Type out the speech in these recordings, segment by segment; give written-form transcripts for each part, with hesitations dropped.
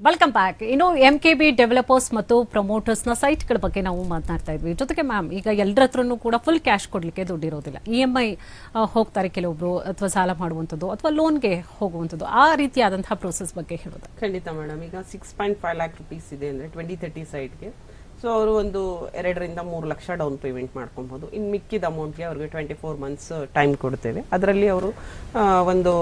Welcome back. ಇನ್ನು MKB developers ಮತ್ತು ಪ್ರಮೋಟರ್ಸ್ನ ಸೈಟ್ಗಳ ಬಗ್ಗೆ ನಾವು ಮಾತನಾಡ್ತಾ ಇದ್ವಿ. ಜೊತೆಗೆ ಮ್ಯಾಮ್, ಈಗ ಎಲ್ಲರ ಹತ್ರನೂ ಕೂಡ ಫುಲ್ ಕ್ಯಾಶ್ ಕೊಡಲಿಕ್ಕೆ ದುಡ್ಡಿರೋದಿಲ್ಲ. EMI ಹೋಗ್ತಾರೆ ಕೆಲವೊಬ್ರು, ಅಥವಾ ಸಾಲ ಮಾಡುವಂಥದ್ದು ಅಥವಾ ಲೋನ್ಗೆ ಹೋಗುವಂಥದ್ದು, ಆ ರೀತಿಯಾದಂತಹ ಪ್ರೋಸೆಸ್ ಬಗ್ಗೆ ಹೇಳೋದು. ಖಂಡಿತ ಮೇಡಮ್. ಈಗ 6.5 ಲ್ಯಾಕ್ ರುಪೀಸ್ ಇದೆ ಅಂದರೆ 2030 ಸೈಟ್ಗೆ. ಸೊ ಅವರು ಒಂದು 2 ರಿಂದ 3 ಲಕ್ಷ ಡೌನ್ ಪೇಮೆಂಟ್ ಮಾಡ್ಕೊಬಹುದು. ಇನ್ನು ಮಿಕ್ಕಿದ ಅಮೌಂಟ್ಗೆ ಅವ್ರಿಗೆ 24 ಮಂತ್ಸ್ ಟೈಮ್ ಕೊಡ್ತೇವೆ. ಅದರಲ್ಲಿ ಅವರು ಒಂದು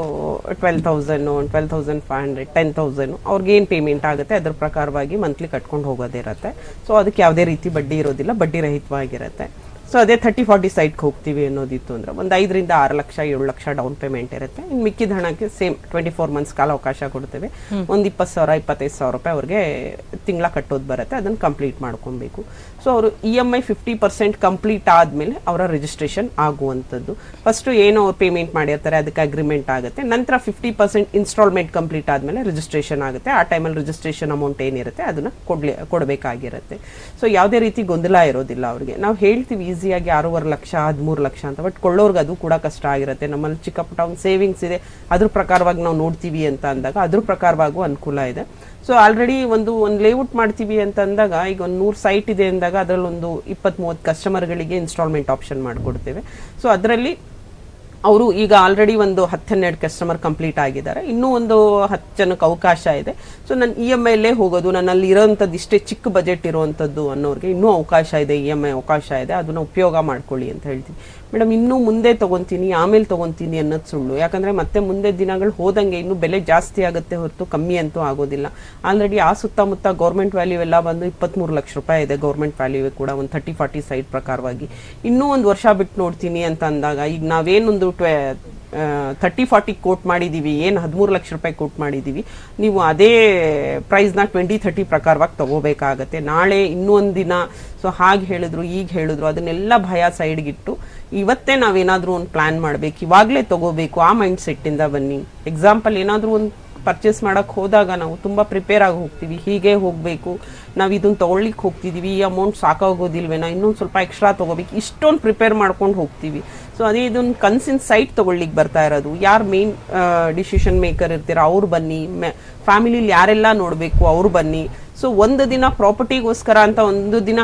12,000, 12,500, 10,000 ಅವ್ರಿಗೆ ಏನು ಪೇಮೆಂಟ್ ಆಗುತ್ತೆ ಅದ್ರ ಪ್ರಕಾರವಾಗಿ ಮಂತ್ಲಿ ಕಟ್ಕೊಂಡು ಹೋಗೋದಿರುತ್ತೆ. ಸೊ ಅದಕ್ಕೆ ಯಾವುದೇ ರೀತಿ ಬಡ್ಡಿ ಇರೋದಿಲ್ಲ, ಬಡ್ಡಿ ರಹಿತವಾಗಿರುತ್ತೆ. ಸೊ ಅದೇ 30-40 ಸೈಟ್ಗೆ ಹೋಗ್ತೀವಿ ಅನ್ನೋದಿತ್ತು ಅಂದರೆ ಒಂದು 5 ರಿಂದ 6 ಲಕ್ಷ 7 ಲಕ್ಷ ಡೌನ್ ಪೇಮೆಂಟ್ ಇರುತ್ತೆ. ಇನ್ನು ಮಿಕ್ಕಿದ ಹಣಕ್ಕೆ ಸೇಮ್ 24 ಮಂತ್ಸ್ ಕಾಲ ಅವಕಾಶ ಕೊಡ್ತೇವೆ. ಒಂದು 20,000 25,000 ರೂಪಾಯಿ ಅವ್ರಿಗೆ ತಿಂಗಳ ಕಟ್ಟೋದು ಬರುತ್ತೆ. ಅದನ್ನು ಕಂಪ್ಲೀಟ್ ಮಾಡ್ಕೊಬೇಕು. ಸೊ ಅವರು EMI 50% ಕಂಪ್ಲೀಟ್ ಆದಮೇಲೆ ಅವರ ರಿಜಿಸ್ಟ್ರೇಷನ್ ಆಗುವಂಥದ್ದು. ಫಸ್ಟು ಏನು ಅವ್ರು ಪೇಮೆಂಟ್ ಮಾಡಿರ್ತಾರೆ ಅದಕ್ಕೆ ಅಗ್ರಿಮೆಂಟ್ ಆಗುತ್ತೆ. ನಂತರ 50% ಇನ್ಸ್ಟಾಲ್ಮೆಂಟ್ ಕಂಪ್ಲೀಟ್ ಆದಮೇಲೆ ರಿಜಿಸ್ಟ್ರೇಷನ್ ಆಗುತ್ತೆ. ಆ ಟೈಮಲ್ಲಿ ರಿಜಿಸ್ಟ್ರೇಷನ್ ಅಮೌಂಟ್ ಏನಿರುತ್ತೆ ಅದನ್ನು ಕೊಡಬೇಕಾಗಿರುತ್ತೆ. ಸೊ ಯಾವುದೇ ರೀತಿ ಗೊಂದಲ ಇರೋದಿಲ್ಲ ಅವ್ರಿಗೆ. ನಾವು ಹೇಳ್ತೀವಿ ಈಸಿಯಾಗಿ 6.5 ಲಕ್ಷ 13 ಲಕ್ಷ ಅಂತ, ಬಟ್ ಕೊಳ್ಳೋರ್ಗೆ ಅದು ಕೂಡ ಕಷ್ಟ ಆಗಿರುತ್ತೆ. ನಮ್ಮಲ್ಲಿ ಚಿಕ್ಕ ಪುಟ್ಟ ಒಂದು ಸೇವಿಂಗ್ಸ್ ಇದೆ, ಅದ್ರ ಪ್ರಕಾರವಾಗಿ ನಾವು ನೋಡ್ತೀವಿ ಅಂತ ಅಂದಾಗ ಅದ್ರ ಪ್ರಕಾರವಾಗೂ ಅನುಕೂಲ ಇದೆ. ಸೊ ಆಲ್ರೆಡಿ ಒಂದು ಲೇಔಟ್ ಮಾಡ್ತೀವಿ ಅಂತ ಅಂದಾಗ, ಈಗ ಒಂದು 100 ಸೈಟ್ ಇದೆ ಅಂದಾಗ ಅದರಲ್ಲಿ ಒಂದು 20-30 ಕಸ್ಟಮರ್ಗಳಿಗೆ ಇನ್ಸ್ಟಾಲ್ಮೆಂಟ್ ಆಪ್ಷನ್ ಮಾಡಿಕೊಡ್ತೇವೆ. ಸೊ ಅದರಲ್ಲಿ ಅವರು ಈಗ ಆಲ್ರೆಡಿ ಒಂದು 10-12 ಕಸ್ಟಮರ್ ಕಂಪ್ಲೀಟ್ ಆಗಿದ್ದಾರೆ. ಇನ್ನೂ ಒಂದು 10 ಜನಕ್ಕೆ ಅವಕಾಶ ಇದೆ. ಸೊ ನಾನು EMI ಹೋಗೋದು, ನನ್ನಲ್ಲಿ ಇರೋವಂಥದ್ದು ಇಷ್ಟೇ ಚಿಕ್ಕ ಬಜೆಟ್ ಇರುವಂಥದ್ದು ಅನ್ನೋರಿಗೆ ಇನ್ನೂ ಅವಕಾಶ ಇದೆ, EMI ಅವಕಾಶ ಇದೆ, ಅದನ್ನು ಉಪಯೋಗ ಮಾಡ್ಕೊಳ್ಳಿ ಅಂತ ಹೇಳ್ತೀನಿ. ಮೇಡಮ್, ಇನ್ನೂ ಮುಂದೆ ತೊಗೊತೀನಿ ಆಮೇಲೆ ತೊಗೊತೀನಿ ಅನ್ನೋದು ಸುಳ್ಳು. ಯಾಕಂದರೆ ಮತ್ತೆ ಮುಂದೆ ದಿನಗಳು ಹೋದಂಗೆ ಇನ್ನೂ ಬೆಲೆ ಜಾಸ್ತಿ ಆಗುತ್ತೆ ಹೊರತು ಕಮ್ಮಿ ಅಂತೂ ಆಗೋದಿಲ್ಲ. ಆಲ್ರೆಡಿ ಆ ಸುತ್ತಮುತ್ತ ಗೌರ್ಮೆಂಟ್ ವ್ಯಾಲ್ಯೂ ಎಲ್ಲ ಬಂದು 23 ಲಕ್ಷ ರೂಪಾಯಿ ಇದೆ ಗೌರ್ಮೆಂಟ್ ವ್ಯಾಲ್ಯೂ ಕೂಡ, ಒಂದು 30-40 ಸೈಟ್ ಪ್ರಕಾರವಾಗಿ. ಇನ್ನೂ ಒಂದು ವರ್ಷ ಬಿಟ್ಟು ನೋಡ್ತೀನಿ ಅಂತ ಅಂದಾಗ, ಈಗ ನಾವೇನೊಂದು 30-40 ಕೋಟ್ ಮಾಡಿದ್ದೀವಿ, ಏನು 13 ಲಕ್ಷ ರೂಪಾಯಿ ಕೋಟ್ ಮಾಡಿದ್ದೀವಿ, ನೀವು ಅದೇ ಪ್ರೈಸ್ನ 20-30 ಪ್ರಕಾರವಾಗಿ ತಗೋಬೇಕಾಗತ್ತೆ. ನಾಳೆ ಇನ್ನೂ ಒಂದು ದಿನ ಸೊ ಹಾಗೆ ಹೇಳಿದ್ರು ಈಗ ಹೇಳಿದ್ರು ಅದನ್ನೆಲ್ಲ ಭಯ ಸೈಡ್ಗಿಟ್ಟು ಇವತ್ತೇ ನಾವೇನಾದರೂ ಒಂದು ಪ್ಲ್ಯಾನ್ ಮಾಡಬೇಕು, ಇವಾಗಲೇ ತಗೋಬೇಕು, ಆ ಮೈಂಡ್ ಸೆಟ್ಟಿಂದ ಬನ್ನಿ. ಎಕ್ಸಾಂಪಲ್, ಏನಾದರೂ ಒಂದು ಪರ್ಚೇಸ್ ಮಾಡೋಕ್ಕೆ ಹೋದಾಗ ನಾವು ತುಂಬ ಪ್ರಿಪೇರ್ ಆಗಿ ಹೋಗ್ತೀವಿ. ಹೀಗೆ ಹೋಗಬೇಕು, ನಾವು ಇದನ್ನು ತೊಗೊಳ್ಲಿಕ್ಕೆ ಹೋಗ್ತಿದ್ದೀವಿ, ಈ ಅಮೌಂಟ್ ಸಾಕಾಗೋದಿಲ್ವೇನೋ, ಇನ್ನೊಂದು ಸ್ವಲ್ಪ ಎಕ್ಸ್ಟ್ರಾ ತೊಗೋಬೇಕು, ಇಷ್ಟೊಂದು ಪ್ರಿಪೇರ್ ಮಾಡ್ಕೊಂಡು ಹೋಗ್ತೀವಿ. ಸೊ ಅದೇ ಇದೊಂದು ಕನ್ಸಿನ್ ಸೈಟ್ ತೊಗೊಳ್ಲಿಕ್ಕೆ ಬರ್ತಾ ಇರೋದು. ಯಾರು ಮೇನ್ ಡಿಸಿಷನ್ ಮೇಕರ್ ಇರ್ತೀರ ಅವ್ರು ಬನ್ನಿ, ಫ್ಯಾಮಿಲಿಲಿ ಯಾರೆಲ್ಲ ನೋಡಬೇಕು ಅವ್ರು ಬನ್ನಿ. ಸೊ ಒಂದು ದಿನ ಪ್ರಾಪರ್ಟಿಗೋಸ್ಕರ ಅಂತ ಒಂದು ದಿನ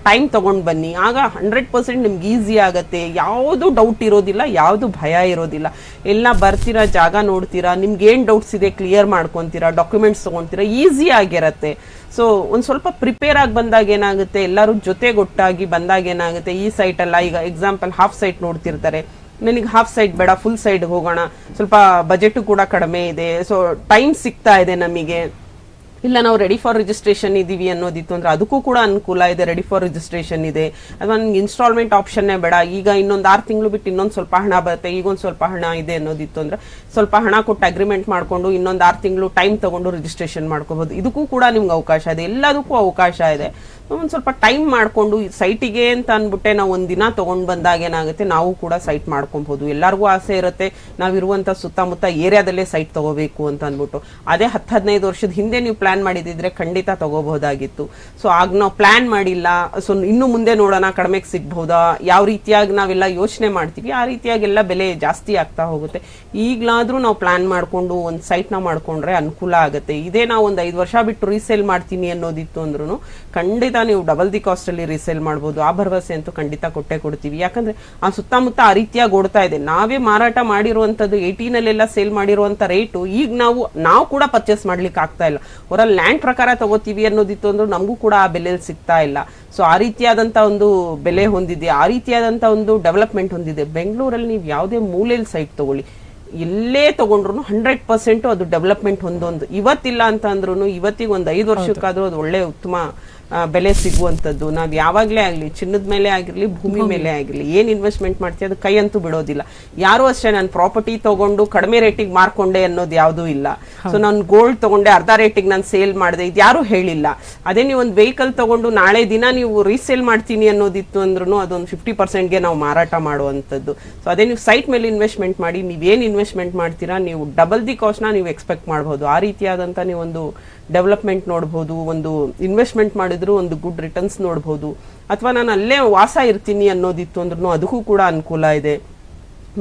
ಟೈಮ್ ತೊಗೊಂಡು ಬನ್ನಿ. ಆಗ 100% ನಿಮ್ಗೆ ಈಸಿ ಆಗುತ್ತೆ. ಯಾವುದು ಡೌಟ್ ಇರೋದಿಲ್ಲ, ಯಾವುದು ಭಯ ಇರೋದಿಲ್ಲ. ಎಲ್ಲ ಬರ್ತೀರಾ, ಜಾಗ ನೋಡ್ತೀರಾ, ನಿಮ್ಗೆ ಏನು ಡೌಟ್ಸ್ ಇದೆ ಕ್ಲಿಯರ್ ಮಾಡ್ಕೊತೀರಾ, ಡಾಕ್ಯುಮೆಂಟ್ಸ್ ತೊಗೊತೀರಾ, ಈಸಿ ಆಗಿರುತ್ತೆ. ಸೊ ಒಂದು ಸ್ವಲ್ಪ ಪ್ರಿಪೇರ್ ಆಗಿ ಬಂದಾಗ ಏನಾಗುತ್ತೆ, ಎಲ್ಲರೂ ಜೊತೆಗೊಟ್ಟಾಗಿ ಬಂದಾಗ ಏನಾಗುತ್ತೆ, ಈ ಸೈಟಲ್ಲ ಈಗ ಎಕ್ಸಾಂಪಲ್ ಹಾಫ್ ಸೈಟ್ ನೋಡ್ತಿರ್ತಾರೆ, ನನಗೆ ಹಾಫ್ ಸೈಡ್ ಬೇಡ ಫುಲ್ ಸೈಡ್ ಹೋಗೋಣ, ಸ್ವಲ್ಪ ಬಜೆಟ್ ಕೂಡ ಕಡಿಮೆ ಇದೆ, ಸೊ ಟೈಮ್ ಸಿಗ್ತಾ ಇದೆ ನಮಗೆ, ಇಲ್ಲ ನಾವು ರೆಡಿ ಫಾರ್ ರಿಜಿಸ್ಟ್ರೇಷನ್ ಇದ್ದೀವಿ ಅನ್ನೋದಿತ್ತು ಅಂದರೆ ಅದಕ್ಕೂ ಕೂಡ ಅನುಕೂಲ ಇದೆ. ರೆಡಿ ಫಾರ್ ರಿಜಿಸ್ಟ್ರೇಷನ್ ಇದೆ, ಅಥವಾ ನನಗೆ ಇನ್ಸ್ಟಾಲ್ಮೆಂಟ್ ಆಪ್ಷನ್ನೇ ಬೇಡ, ಈಗ ಇನ್ನೊಂದು 6 ತಿಂಗಳು ಬಿಟ್ಟು ಇನ್ನೊಂದು ಸ್ವಲ್ಪ ಹಣ ಬರುತ್ತೆ, ಈಗ ಒಂದು ಸ್ವಲ್ಪ ಹಣ ಇದೆ ಅನ್ನೋದಿತ್ತು ಅಂದರೆ ಸ್ವಲ್ಪ ಹಣ ಕೊಟ್ಟು ಅಗ್ರಿಮೆಂಟ್ ಮಾಡಿಕೊಂಡು ಇನ್ನೊಂದು 6 ತಿಂಗಳು ಟೈಮ್ ತೊಗೊಂಡು ರಿಜಿಸ್ಟ್ರೇಷನ್ ಮಾಡ್ಕೋಬೋದು. ಇದಕ್ಕೂ ಕೂಡ ನಿಮ್ಗೆ ಅವಕಾಶ ಇದೆ, ಎಲ್ಲದಕ್ಕೂ ಅವಕಾಶ ಇದೆ. ಒಂದು ಸ್ವಲ್ಪ ಟೈಮ್ ಮಾಡಿಕೊಂಡು ಸೈಟಿಗೆ ಅಂತ ಅಂದ್ಬಿಟ್ಟೆ ನಾವು ಒಂದು ದಿನ ತೊಗೊಂಡು ಬಂದಾಗ ಏನಾಗುತ್ತೆ, ನಾವು ಕೂಡ ಸೈಟ್ ಮಾಡ್ಕೊಬೋದು. ಎಲ್ಲರಿಗೂ ಆಸೆ ಇರುತ್ತೆ ನಾವಿರುವಂಥ ಸುತ್ತಮುತ್ತ ಏರಿಯಾದಲ್ಲೇ ಸೈಟ್ ತೊಗೋಬೇಕು ಅಂತ ಅಂದ್ಬಿಟ್ಟು. ಅದೇ 10-15 ವರ್ಷದ ಹಿಂದೆ ನೀವು ಪ್ಲ್ಯಾನ್ ಮಾಡಿದಿದ್ರೆ ಖಂಡಿತ ತೊಗೋಬಹುದಾಗಿತ್ತು. ಸೊ ಆಗ ನಾವು ಪ್ಲ್ಯಾನ್ ಮಾಡಿಲ್ಲ. ಸೊ ಇನ್ನು ಮುಂದೆ ನೋಡೋಣ ಕಡಿಮೆಗೆ ಸಿಗ್ಬಹುದಾ, ಯಾವ ರೀತಿಯಾಗಿ ನಾವೆಲ್ಲ ಯೋಚನೆ ಮಾಡ್ತೀವಿ ಆ ರೀತಿಯಾಗೆಲ್ಲ ಬೆಲೆ ಜಾಸ್ತಿ ಆಗ್ತಾ ಹೋಗುತ್ತೆ. ಈಗಲಾದರೂ ನಾವು ಪ್ಲ್ಯಾನ್ ಮಾಡಿಕೊಂಡು ಒಂದು ಸೈಟ್ನ ಮಾಡ್ಕೊಂಡ್ರೆ ಅನುಕೂಲ ಆಗುತ್ತೆ. ಇದೇ ನಾವು ಒಂದು 5 ವರ್ಷ ಬಿಟ್ಟು ರೀಸೇಲ್ ಮಾಡ್ತೀನಿ ಅನ್ನೋದಿತ್ತು ಅಂದ್ರೂ ಖಂಡಿತ ನೀವು ಡಬಲ್ ದಿ ಕಾಸ್ಟ್ ಅಲ್ಲಿ ರೀಸೇಲ್ ಮಾಡಬಹುದು. ಆ ಭರವಸೆ ಅಂತೂ ಖಂಡಿತ ಕೊಟ್ಟೆ ಕೊಡ್ತೀವಿ. ಯಾಕಂದ್ರೆ ಆ ಸುತ್ತಮುತ್ತ ಆ ರೀತಿಯಾಗಿ ಓಡ್ತಾ ಇದೆ. ನಾವೇ ಮಾರಾಟ ಮಾಡಿರುವಂತದ್ದು 18 ಸೇಲ್ ಮಾಡಿರುವಂತ ರೇಟು ಈಗ ನಾವು ಕೂಡ ಪರ್ಚೇಸ್ ಮಾಡ್ಲಿಕ್ಕೆ ಆಗ್ತಾ ಇಲ್ಲ. ಅವರ ಲ್ಯಾಂಡ್ ಪ್ರಕಾರ ತಗೋತೀವಿ ಅನ್ನೋದಿತ್ತು ಅಂದ್ರೆ ನಮಗೂ ಕೂಡ ಆ ಬೆಲೆಯಲ್ಲಿ ಸಿಗ್ತಾ ಇಲ್ಲ. ಸೊ ಆ ರೀತಿಯಾದಂಥ ಒಂದು ಬೆಲೆ ಹೊಂದಿದೆ, ಆ ರೀತಿಯಾದಂಥ ಒಂದು ಡೆವಲಪ್ಮೆಂಟ್ ಹೊಂದಿದೆ. ಬೆಂಗಳೂರಲ್ಲಿ ನೀವು ಯಾವುದೇ ಮೂಲೆಯಲ್ಲಿ ಸೈಟ್ ತಗೊಳ್ಳಿ, ಎಲ್ಲೇ ತಗೊಂಡ್ರು 100% ಅದು ಡೆವಲಪ್ಮೆಂಟ್ ಹೊಂದೊಂದು. ಇವತ್ತಿಲ್ಲ ಅಂತ ಅಂದ್ರೂ ಇವತ್ತಿಗೆ ಒಂದು 5 ವರ್ಷಕ್ಕಾದ್ರೂ ಅದು ಒಳ್ಳೆ ಉತ್ತಮ ಬೆಲೆ ಸಿಗುವಂಥದ್ದು. ನಾವು ಯಾವಾಗಲೇ ಆಗಲಿ, ಚಿನ್ನದ ಮೇಲೆ ಆಗಿರಲಿ, ಭೂಮಿ ಮೇಲೆ ಆಗಿರಲಿ, ಏನು ಇನ್ವೆಸ್ಟ್ಮೆಂಟ್ ಮಾಡ್ತೀವಿ ಅದು ಕೈ ಅಂತೂ ಬಿಡೋದಿಲ್ಲ. ಯಾರು ಅಷ್ಟೇ ನಾನು ಪ್ರಾಪರ್ಟಿ ತಗೊಂಡು ಕಡಿಮೆ ರೇಟಿಗೆ ಮಾರ್ಕೊಂಡೆ ಅನ್ನೋದು ಯಾವುದೂ ಇಲ್ಲ. ಸೊ ನಾನು ಗೋಲ್ಡ್ ತಗೊಂಡೆ ಅರ್ಧ ರೇಟಿಗೆ ನಾನು ಸೇಲ್ ಮಾಡಿದೆ, ಇದು ಯಾರೂ ಹೇಳಿಲ್ಲ. ಅದೇ ನೀವು ಒಂದು ವೆಹಿಕಲ್ ತಗೊಂಡು ನಾಳೆ ದಿನ ನೀವು ರೀಸೇಲ್ ಮಾಡ್ತೀನಿ ಅನ್ನೋದಿತ್ತು ಅಂದ್ರೂ ಅದೊಂದು 50%ಗೆ ನಾವು ಮಾರಾಟ ಮಾಡುವಂಥದ್ದು. ಸೊ ಅದೇ ನೀವು ಸೈಟ್ ಮೇಲೆ ಇನ್ವೆಸ್ಟ್ಮೆಂಟ್ ಮಾಡಿ, ನೀವೇನು ಇನ್ವೆಸ್ಟ್ಮೆಂಟ್ ಮಾಡ್ತೀರಾ ನೀವು ಡಬಲ್ ದಿ ಕಾಸ್ಟ್ನ ನೀವು ಎಕ್ಸ್ಪೆಕ್ಟ್ ಮಾಡ್ಬೋದು. ಆ ರೀತಿಯಾದಂಥ ನೀವೊಂದು ಡೆವಲಪ್ಮೆಂಟ್ ನೋಡ್ಬೋದು, ಒಂದು ಇನ್ವೆಸ್ಟ್ಮೆಂಟ್ ಮಾಡಿದ್ರು ಒಂದು ಗುಡ್ ರಿಟರ್ನ್ಸ್ ನೋಡ್ಬೋದು. ಅಥವಾ ನಾನು ಅಲ್ಲೇ ವಾಸ ಇರ್ತೀನಿ ಅನ್ನೋದಿತ್ತು ಅಂದ್ರೂ ಅದಕ್ಕೂ ಕೂಡ ಅನುಕೂಲ ಇದೆ.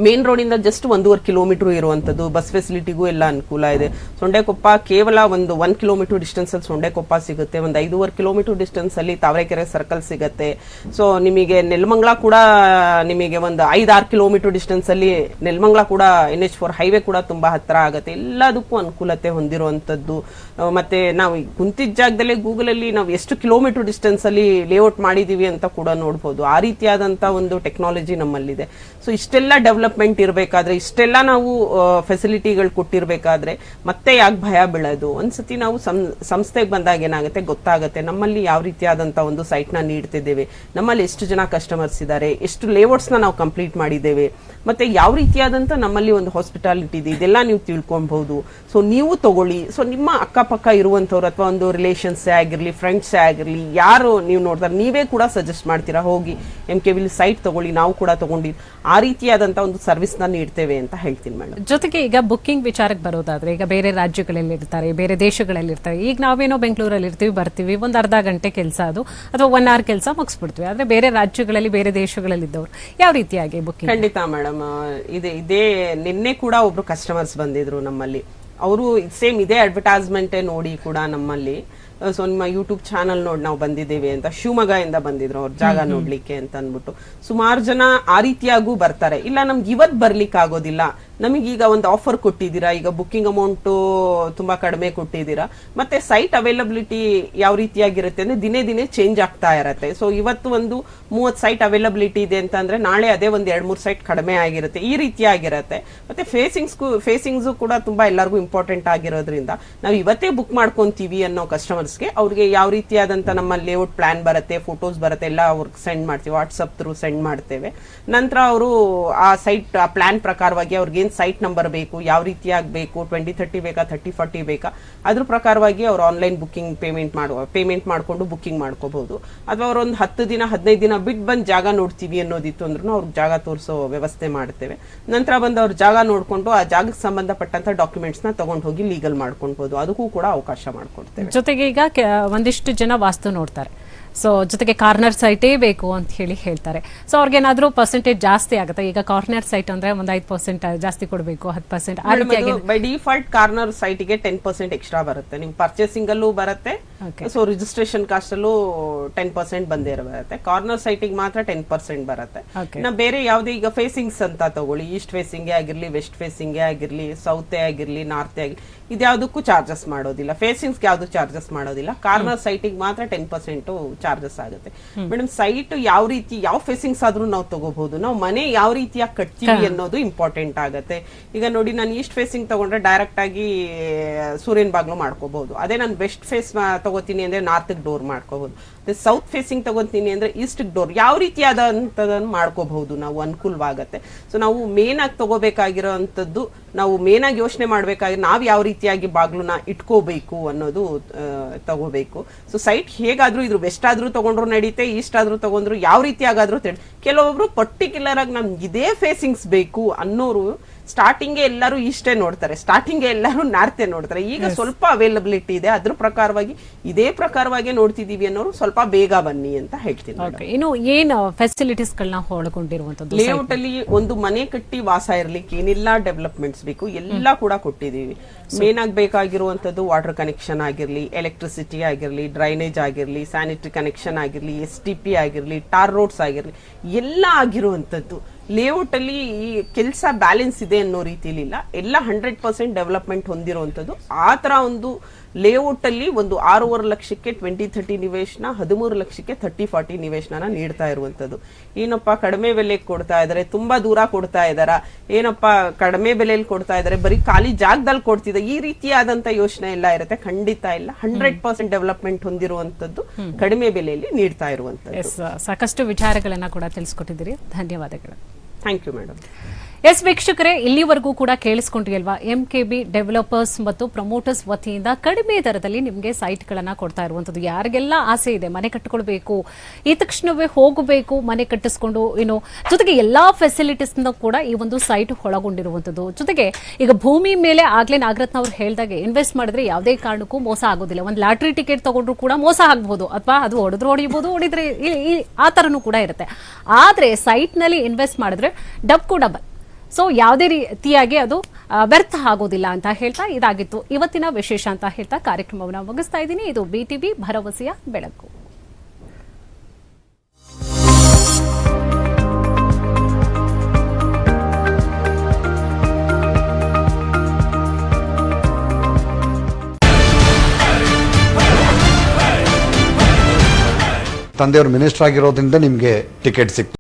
ಮೇನ್ ರೋಡಿಂದ ಜಸ್ಟ್ 1.5 ಕಿಲೋಮೀಟರ್ ಇರುವಂತದ್ದು, ಬಸ್ ಫೆಸಿಲಿಟಿಗೂ ಎಲ್ಲ ಅನುಕೂಲ ಇದೆ. ಸೊಂಡೆಕೊಪ್ಪ ಕೇವಲ ಒಂದು 1 ಕಿಲೋಮೀಟರ್ ಡಿಸ್ಟೆನ್ಸ್ ಅಲ್ಲಿ ಸೊಂಡೆಕೊಪ್ಪ ಸಿಗುತ್ತೆ, ಒಂದು 5.5 ಕಿಲೋಮೀಟರ್ ಡಿಸ್ಟೆನ್ಸ್ ಅಲ್ಲಿ ತಾವರೆಕೆರೆ ಸರ್ಕಲ್ ಸಿಗುತ್ತೆ. ಸೊ ನಿಮಗೆ ನೆಲಮಂಗಲ ಕೂಡ ನಿಮಗೆ ಒಂದು 5-6 ಕಿಲೋಮೀಟರ್ ಡಿಸ್ಟೆನ್ಸ್ ಅಲ್ಲಿ ನೆಲಮಂಗಲ ಕೂಡ NH4 ಹೈವೇ ಕೂಡ ತುಂಬಾ ಹತ್ತಿರ ಆಗುತ್ತೆ. ಎಲ್ಲದಕ್ಕೂ ಅನುಕೂಲತೆ ಹೊಂದಿರುವಂತದ್ದು. ಮತ್ತೆ ನಾವು ಕುಂತಿದ್ದ ಜಾಗದಲ್ಲೇ ಗೂಗಲ್ ಅಲ್ಲಿ ನಾವು ಎಷ್ಟು ಕಿಲೋಮೀಟರ್ ಡಿಸ್ಟೆನ್ಸ್ ಅಲ್ಲಿ ಲೇಔಟ್ ಮಾಡಿದೀವಿ ಅಂತ ಕೂಡ ನೋಡಬಹುದು. ಆ ರೀತಿಯಾದಂತ ಒಂದು ಟೆಕ್ನಾಲಜಿ ನಮ್ಮಲ್ಲಿದೆ. ಸೊ ಇಷ್ಟೆಲ್ಲ ಡೆವಲಪ್ಮೆಂಟ್ ಇರಬೇಕಾದ್ರೆ, ಇಷ್ಟೆಲ್ಲ ನಾವು ಫೆಸಿಲಿಟಿಗಳು ಕೊಟ್ಟಿರ್ಬೇಕಾದ್ರೆ ಮತ್ತೆ ಯಾಕೆ ಭಯ ಬೀಳೋದು? ಒಂದ್ಸತಿ ನಾವು ಸಂಸ್ಥೆಗೆ ಬಂದಾಗ ಏನಾಗುತ್ತೆ ಗೊತ್ತಾಗುತ್ತೆ ನಮ್ಮಲ್ಲಿ ಯಾವ ರೀತಿಯಾದಂತ ಒಂದು ಸೈಟ್ ನ ನೀಡ್ತಿದ್ದೇವೆ, ನಮ್ಮಲ್ಲಿ ಎಷ್ಟು ಜನ ಕಸ್ಟಮರ್ಸ್ ಇದ್ದಾರೆ, ಎಷ್ಟು ಲೇಔಟ್ಸ್ ನ ನಾವು ಕಂಪ್ಲೀಟ್ ಮಾಡಿದ್ದೇವೆ, ಮತ್ತೆ ಯಾವ ರೀತಿಯಾದಂತ ನಮ್ಮಲ್ಲಿ ಒಂದು ಹಾಸ್ಪಿಟಾಲಿಟಿ ಇದೆ, ಇದೆಲ್ಲ ನೀವು ತಿಳ್ಕೊಬಹುದು. ಸೊ ನೀವು ತಗೊಳ್ಳಿ. ಸೊ ನಿಮ್ಮ ಅಕ್ಕಪಕ್ಕ ಇರುವಂತವ್ರು ಅಥವಾ ಒಂದು ರಿಲೇಷನ್ಸ್ ಆಗಿರ್ಲಿ, ಫ್ರೆಂಡ್ಸ್ ಆಗಿರ್ಲಿ, ಯಾರು ನೀವು ನೋಡ್ತಾರೆ ನೀವೇ ಕೂಡ ಸಜೆಸ್ಟ್ ಮಾಡ್ತೀರಾ, ಹೋಗಿ MKB ಸೈಟ್ ತಗೊಳ್ಳಿ, ನಾವು ಕೂಡ ತಗೊಂಡಿ ಆ ರೀತಿಯಾದಂತ ಒಂದು ಸರ್ವಿಸ್ ನ ನೀಡ್ತೇವೆ ಅಂತ ಹೇಳ್ತೀನಿ ಮೇಡಮ್. ಜೊತೆಗೆ ಈಗ ಬುಕ್ಕಿಂಗ್ ವಿಚಾರಕ್ಕೆ ಬರೋದಾದ್ರೆ, ಈಗ ಬೇರೆ ರಾಜ್ಯಗಳಲ್ಲಿ ಇರ್ತಾರೆ, ಬೇರೆ ದೇಶಗಳಲ್ಲಿ ಇರ್ತಾರೆ. ಈಗ ನಾವೇನೋ ಬೆಂಗಳೂರಲ್ಲಿ ಇರ್ತೀವಿ, ಬರ್ತೀವಿ, ಒಂದು ಅರ್ಧ ಗಂಟೆ ಕೆಲಸ ಅದು ಅಥವಾ 1 hour ಕೆಲಸ ಮುಗಿಸ್ಬಿಡ್ತೀವಿ. ಆದ್ರೆ ಬೇರೆ ರಾಜ್ಯಗಳಲ್ಲಿ, ಬೇರೆ ದೇಶಗಳಲ್ಲಿ ಇದ್ದವರು ಯಾವ ರೀತಿಯಾಗಿ ಬುಕ್ಕಿಂಗ್? ಖಂಡಿತ ಮೇಡಮ್, ಇದೇ ನಿನ್ನೆ ಕೂಡ ಒಬ್ರು ಕಸ್ಟಮರ್ಸ್ ಬಂದಿದ್ರು ನಮ್ಮಲ್ಲಿ. ಅವರು ಸೇಮ್ ಇದೇ ಅಡ್ವರ್ಟೈಸ್ಮೆಂಟ್ ನೋಡಿ ಕೂಡ ನಮ್ಮಲ್ಲಿ ಸೊ ನಿಮ್ಮ ಯೂಟ್ಯೂಬ್ ಚಾನಲ್ ನೋಡಿ ನಾವು ಬಂದಿದ್ದೇವೆ ಅಂತ ಶಿವಮೊಗ್ಗದಿಂದ ಬಂದಿದ್ರು ಅವ್ರ ಜಾಗ ನೋಡ್ಲಿಕ್ಕೆ ಅಂತ ಅಂದ್ಬಿಟ್ಟು. ಸುಮಾರು ಜನ ಆ ರೀತಿಯಾಗೂ ಬರ್ತಾರೆ. ಇಲ್ಲ ನಮ್ಗೆ ಇವತ್ ಬರ್ಲಿಕ್ಕೆ ಆಗೋದಿಲ್ಲ, ನಮಗೀಗ ಒಂದು ಆಫರ್ ಕೊಟ್ಟಿದ್ದೀರಾ, ಈಗ ಬುಕ್ಕಿಂಗ್ ಅಮೌಂಟ್ ತುಂಬಾ ಕಡಿಮೆ ಕೊಟ್ಟಿದ್ದೀರಾ, ಮತ್ತೆ ಸೈಟ್ ಅವೈಲಬಿಲಿಟಿ ಯಾವ ರೀತಿಯಾಗಿರುತ್ತೆ ಅಂದ್ರೆ ದಿನೇ ದಿನೇ ಚೇಂಜ್ ಆಗ್ತಾ ಇರತ್ತೆ. ಸೊ ಇವತ್ತು ಒಂದು 30 ಸೈಟ್ ಅವೈಲಬಿಲಿಟಿ ಇದೆ ಅಂತ ಅಂದ್ರೆ ನಾಳೆ ಅದೇ ಒಂದು 2-3 ಸೈಟ್ ಕಡಿಮೆ ಆಗಿರುತ್ತೆ, ಈ ರೀತಿಯಾಗಿರುತ್ತೆ. ಮತ್ತೆ ಫೇಸಿಂಗ್ಸ್ ಕೂಡ ತುಂಬಾ ಎಲ್ಲರಿಗೂ ಇಂಪಾರ್ಟೆಂಟ್ ಆಗಿರೋದ್ರಿಂದ ನಾವು ಇವತ್ತೇ ಬುಕ್ ಮಾಡ್ಕೊಂತೀವಿ ಅನ್ನೋ ಕಸ್ಟಮರ್ಸ್ಗೆ ಅವ್ರಿಗೆ ಯಾವ ರೀತಿಯಾದಂತ ನಮ್ಮ ಲೇಔಟ್ ಪ್ಲಾನ್ ಬರುತ್ತೆ, ಫೋಟೋಸ್ ಬರುತ್ತೆ, ಎಲ್ಲ ಅವ್ರಿಗೆ ಸೆಂಡ್ ಮಾಡ್ತೀವಿ, ವಾಟ್ಸ್ಆಪ್ ಥ್ರೂ ಸೆಂಡ್ ಮಾಡ್ತೇವೆ. ನಂತರ ಅವರು ಆ ಸೈಟ್ ಆ ಪ್ಲಾನ್ ಪ್ರಕಾರವಾಗಿ ಅವ್ರಿಗೆ ಸೈಟ್ ನಂಬರ್ ಬೇಕು, ಯಾವ ರೀತಿಯಾಗಿ ಬೇಕು, 2030 ಬೇಕಾ, 3040 ಬೇಕಾ, ಅದ್ರ ಪ್ರಕಾರವಾಗಿ ಅವ್ರು ಆನ್ಲೈನ್ ಬುಕ್ಕಿಂಗ್ ಪೇಮೆಂಟ್ ಮಾಡ್ಕೊಂಡು ಬುಕ್ಕಿಂಗ್ ಮಾಡ್ಕೋಬಹುದು. ಅಥವಾ ಅವ್ರೊಂದು 10 ದಿನ 15 ದಿನ ಬಿಟ್ಟು ಬಂದು ಜಾಗ ನೋಡ್ತೀವಿ ಅನ್ನೋದಿತ್ತು ಅಂದ್ರೂ ಅವ್ರಿಗೆ ಜಾಗ ತೋರಿಸೋ ವ್ಯವಸ್ಥೆ ಮಾಡ್ತೇವೆ. ನಂತರ ಬಂದು ಅವ್ರ ಜಾಗ ನೋಡ್ಕೊಂಡು ಆ ಜಾಗಕ್ಕೆ ಸಂಬಂಧಪಟ್ಟಂತ ಡಾಕ್ಯುಮೆಂಟ್ಸ್ ನ ತಗೊಂಡು ಹೋಗಿ ಲೀಗಲ್ ಮಾಡ್ಕೊಳ್ಬಹುದು. ಅದಕ್ಕೂ ಕೂಡ ಅವಕಾಶ ಮಾಡ್ಕೊಡ್ತೇವೆ. ಜೊತೆಗೆ ಈಗ ಒಂದಿಷ್ಟು ಜನ ವಾಸ್ತು ನೋಡ್ತಾರೆ, ಸೊ ಜೊತೆಗೆ ಕಾರ್ನರ್ ಸೈಟೇ ಬೇಕು ಅಂತ ಹೇಳ್ತಾರೆ. ಸೊ ಅವ್ರಿಗೇನಾದ್ರೂ ಪರ್ಸೆಂಟೇಜ್ ಜಾಸ್ತಿ ಆಗುತ್ತೆ. ಈಗ ಕಾರ್ನರ್ ಸೈಟ್ ಅಂದ್ರೆ ಒಂದು 5% ಜಾಸ್ತಿ ಕೊಡಬೇಕು, 10%. ಬೈ ಡಿಫಾಲ್ಟ್ ಕಾರ್ನರ್ ಸೈಟ್ಗೆ 10% ಎಕ್ಸ್ಟ್ರಾ ಬರುತ್ತೆ. ನಿಮ್ ಪರ್ಚೇಸಿಂಗ್ ಅಲ್ಲೂ ಬರುತ್ತೆ, ಸೊ ರಿಜಿಸ್ಟ್ರೇಷನ್ ಕಾಸ್ಟ್ ಅಲ್ಲೂ 10% ಬಂದೇ ಬರುತ್ತೆ. ಕಾರ್ನರ್ ಸೈಟಿಗೆ ಮಾತ್ರ 10% ಬರುತ್ತೆ. ನಾ ಬೇರೆ ಯಾವುದೇ ಈಗ ಫೇಸಿಂಗ್ಸ್ ಅಂತ ತಗೊಳ್ಳಿ, ಈಸ್ಟ್ ಫೇಸಿಂಗ್ ಆಗಿರ್ಲಿ, ವೆಸ್ಟ್ ಫೇಸಿಂಗ್ ಆಗಿರ್ಲಿ, ಸೌತ್ ಆಗಿರ್ಲಿ, ನಾರ್ತ್ ಆಗಿರ್ಲಿ, ಇದ್ಯಾವುದಕ್ಕೂ ಚಾರ್ಜಸ್ ಮಾಡೋದಿಲ್ಲ. ಫೇಸಿಂಗ್ಸ್ ಯಾವ್ದು ಚಾರ್ಜಸ್ ಮಾಡೋದಿಲ್ಲ. ಕಾರ್ನರ್ ಸೈಟಿಗೆ ಮಾತ್ರ 10% ಚಾರ್ಜಸ್ ಆಗುತ್ತೆ. ಮೇಡಮ್ ಸೈಟ್ ಯಾವ ರೀತಿ, ಯಾವ ಫೇಸಿಂಗ್ಸ್ ಆದ್ರೂ ನಾವು ತಗೋಬಹುದು. ನಾವು ಮನೆ ಯಾವ ರೀತಿಯಾಗಿ ಕಟ್ತೀವಿ ಅನ್ನೋದು ಇಂಪಾರ್ಟೆಂಟ್ ಆಗುತ್ತೆ. ಈಗ ನೋಡಿ, ನಾನು ಈಸ್ಟ್ ಫೇಸಿಂಗ್ ತಗೊಂಡ್ರೆ ಡೈರೆಕ್ಟ್ ಆಗಿ ಸೂರ್ಯನ ಬಾಗ್ಲು ಮಾಡ್ಕೋಬಹುದು. ಅದೇ ನಾನು ವೆಸ್ಟ್ ಫೇಸ್ ತಗೋತೀನಿ ಅಂದ್ರೆ ನಾರ್ತ್ ಡೋರ್ ಮಾಡ್ಕೋಬಹುದು. ಅದೇ ಸೌತ್ ಫೇಸಿಂಗ್ ತಗೋತೀನಿ ಅಂದ್ರೆ ಈಸ್ಟ್ ಡೋರ್, ಯಾವ ರೀತಿಯಾದಂತದನ್ನು ಮಾಡ್ಕೋಬಹುದು, ನಾವು ಅನುಕೂಲವಾಗತ್ತೆ. ಸೊ ನಾವು ಮೇನ್ ಆಗಿ ತಗೋಬೇಕಾಗಿರೋ ಅಂತದ್ದು, ನಾವು ಮೇನ್ ಆಗಿ ಯೋಚನೆ ಮಾಡ್ಬೇಕಾಗಿ ನಾವ್ ಯಾವ ರೀತಿಯಾಗಿ ಬಾಗ್ಲುನ ಇಟ್ಕೋಬೇಕು ಅನ್ನೋದು ತಗೋಬೇಕು. ಸೊ ಸೈಟ್ ಹೇಗಾದ್ರೂ ಇದ್ರು ವೆಸ್ಟ್ ಆದ್ರೂ ತಗೊಂಡ್ರು ನಡೀತೆ, ಈಸ್ಟ್ ಆದ್ರೂ ತಗೊಂಡ್ರು ಯಾವ ರೀತಿಯಾಗಾದ್ರೂ ಕೆಲವೊಬ್ರು ಪರ್ಟಿಕ್ಯುಲರ್ ಆಗಿ ನಮ್ಗೆ ಇದೇ ಫೇಸಿಂಗ್ಸ್ ಬೇಕು ಅನ್ನೋರು ಸ್ಟಾರ್ಟಿಂಗ್ ಎಲ್ಲರೂ ಈಸ್ಟೇ ನೋಡ್ತಾರೆ, ಸ್ಟಾರ್ಟಿಂಗ್ ಎಲ್ಲರೂ ನಾರ್ತೆ ನೋಡ್ತಾರೆ. ಈಗ ಸ್ವಲ್ಪ ಅವೈಲಬಿಲಿಟಿ ಇದೆ, ಅದ್ರ ಪ್ರಕಾರವಾಗಿ ಇದೇ ಪ್ರಕಾರವಾಗಿ ನೋಡ್ತಿದೀವಿ ಅನ್ನೋರು ಸ್ವಲ್ಪ ಬೇಗ ಬನ್ನಿ ಅಂತ ಹೇಳ್ತೀನಿ. ಇನ್ನು ಏನು ಫೆಸಿಲಿಟೀಸ್ ಗಳನ್ನ ಒಳಗೊಂಡಿರುವಂತದ್ದು ಲೇಔಟ್ ಅಲ್ಲಿ ಒಂದು ಮನೆ ಕಟ್ಟಿ ವಾಸ ಇರ್ಲಿಕ್ಕೆ ಏನೆಲ್ಲ ಡೆವಲಪ್ಮೆಂಟ್ಸ್ ಬೇಕು ಎಲ್ಲ ಕೂಡ ಕೊಟ್ಟಿದೀವಿ. ಮೇನ್ ಆಗಿ ಬೇಕಾಗಿರುವಂತದ್ದು ವಾಟರ್ ಕನೆಕ್ಷನ್ ಆಗಿರ್ಲಿ, ಎಲೆಕ್ಟ್ರಿಸಿಟಿ ಆಗಿರ್ಲಿ, ಡ್ರೈನೇಜ್ ಆಗಿರ್ಲಿ, ಸ್ಯಾನಿಟರಿ ಕನೆಕ್ಷನ್ ಆಗಿರ್ಲಿ, STP ಆಗಿರ್ಲಿ, ಟಾರ್ ರೋಡ್ಸ್ ಆಗಿರ್ಲಿ, ಎಲ್ಲ ಆಗಿರುವಂತದ್ದು. ಲೇಔಟ್ ಅಲ್ಲಿ ಈ ಕೆಲಸ ಬ್ಯಾಲೆನ್ಸ್ ಇದೆ ಅನ್ನೋ ರೀತಿಲಿ ಇಲ್ಲ, ಎಲ್ಲ 100% ಡೆವಲಪ್ಮೆಂಟ್ ಹೊಂದಿರುವಂತದ್ದು. ಆ ತರ ಒಂದು ಲೇಔಟ್ ಅಲ್ಲಿ ಒಂದು 6.5 ಲಕ್ಷಕ್ಕೆ 2030 ನಿವೇಶನ, 13 ಲಕ್ಷಕ್ಕೆ 3040 ನಿವೇಶನ ನೀಡ್ತಾ ಇರುವಂತದ್ದು. ಏನಪ್ಪಾ ಕಡಿಮೆ ಬೆಲೆಗೆ ಕೊಡ್ತಾ ಇದಾರೆ, ತುಂಬಾ ದೂರ ಕೊಡ್ತಾ ಇದಾರ, ಏನಪ್ಪಾ ಕಡಿಮೆ ಬೆಲೆಯಲ್ಲಿ ಕೊಡ್ತಾ ಇದಾರೆ, ಬರೀ ಖಾಲಿ ಜಾಗದಲ್ಲಿ ಕೊಡ್ತಿದೆ, ಈ ರೀತಿಯಾದಂತ ಯೋಚನೆ ಎಲ್ಲ ಇರುತ್ತೆ. ಖಂಡಿತ ಇಲ್ಲ, 100% ಡೆವಲಪ್ಮೆಂಟ್ ಹೊಂದಿರುವಂತದ್ದು, ಕಡಿಮೆ ಬೆಲೆಯಲ್ಲಿ ನೀಡ್ತಾ ಇರುವಂತದ್ದು. ಸಾಕಷ್ಟು ವಿಚಾರಗಳನ್ನ ಕೂಡ ತಿಳಿಸ್ಕೊಟ್ಟಿದ್ದೀರಿ, ಧನ್ಯವಾದಗಳು. Thank you madam. ಎಸ್ ವೀಕ್ಷಕರೇ, ಇಲ್ಲಿವರೆಗೂ ಕೂಡ ಕೇಳಿಸ್ಕೊಂಡ್ರಿ ಅಲ್ವಾ, MKB ಡೆವಲಪರ್ಸ್ ಮತ್ತು ಪ್ರಮೋಟರ್ಸ್ ವತಿಯಿಂದ ಕಡಿಮೆ ದರದಲ್ಲಿ ನಿಮಗೆ ಸೈಟ್ಗಳನ್ನ ಕೊಡ್ತಾ ಇರುವಂತದ್ದು. ಯಾರಿಗೆಲ್ಲ ಆಸೆ ಇದೆ ಮನೆ ಕಟ್ಟಿಕೊಳ್ಬೇಕು, ಈ ತಕ್ಷಣವೇ ಹೋಗಬೇಕು ಮನೆ ಕಟ್ಟಿಸ್ಕೊಂಡು, ಇನ್ನು ಜೊತೆಗೆ ಎಲ್ಲಾ ಫೆಸಿಲಿಟೀಸ್ ಕೂಡ ಈ ಒಂದು ಸೈಟ್ ಒಳಗೊಂಡಿರುವಂತದ್ದು. ಜೊತೆಗೆ ಈಗ ಭೂಮಿ ಮೇಲೆ ಆಗ್ಲೇ ನಾಗರತ್ನ ಅವ್ರು ಹೇಳ್ದಾಗೆ ಇನ್ವೆಸ್ಟ್ ಮಾಡಿದ್ರೆ ಯಾವುದೇ ಕಾರಣಕ್ಕೂ ಮೋಸ ಆಗೋದಿಲ್ಲ. ಒಂದು ಲಾಟ್ರಿ ಟಿಕೆಟ್ ತಗೊಂಡ್ರು ಕೂಡ ಮೋಸ ಆಗ್ಬಹುದು, ಅಥವಾ ಅದು ಹೊಡೆದ್ರೆ ಆ ತರನೂ ಕೂಡ ಇರುತ್ತೆ. ಆದ್ರೆ ಸೈಟ್ ನಲ್ಲಿ ಇನ್ವೆಸ್ಟ್ ಮಾಡಿದ್ರೆ ಡಬ್ ಕೂಡ ಸೊ ಯಾವುದೇ ರೀತಿಯಾಗಿ ಅದು ವ್ಯರ್ಥ ಆಗೋದಿಲ್ಲ ಅಂತ ಹೇಳ್ತಾ ಇದಾಗಿತ್ತು ಇವತ್ತಿನ ವಿಶೇಷ ಅಂತ ಹೇಳ್ತಾ ಕಾರ್ಯಕ್ರಮವನ್ನು ಮುಗಿಸ್ತಾ ಇದ್ದೀನಿ. ಇದು BTV ಭರವಸೆಯ ಬೆಳಕು. ತಂದೆಯವರು ಮಿನಿಸ್ಟರ್ ಆಗಿರೋದ್ರಿಂದ ನಿಮಗೆ ಟಿಕೆಟ್ ಸಿಕ್ತು.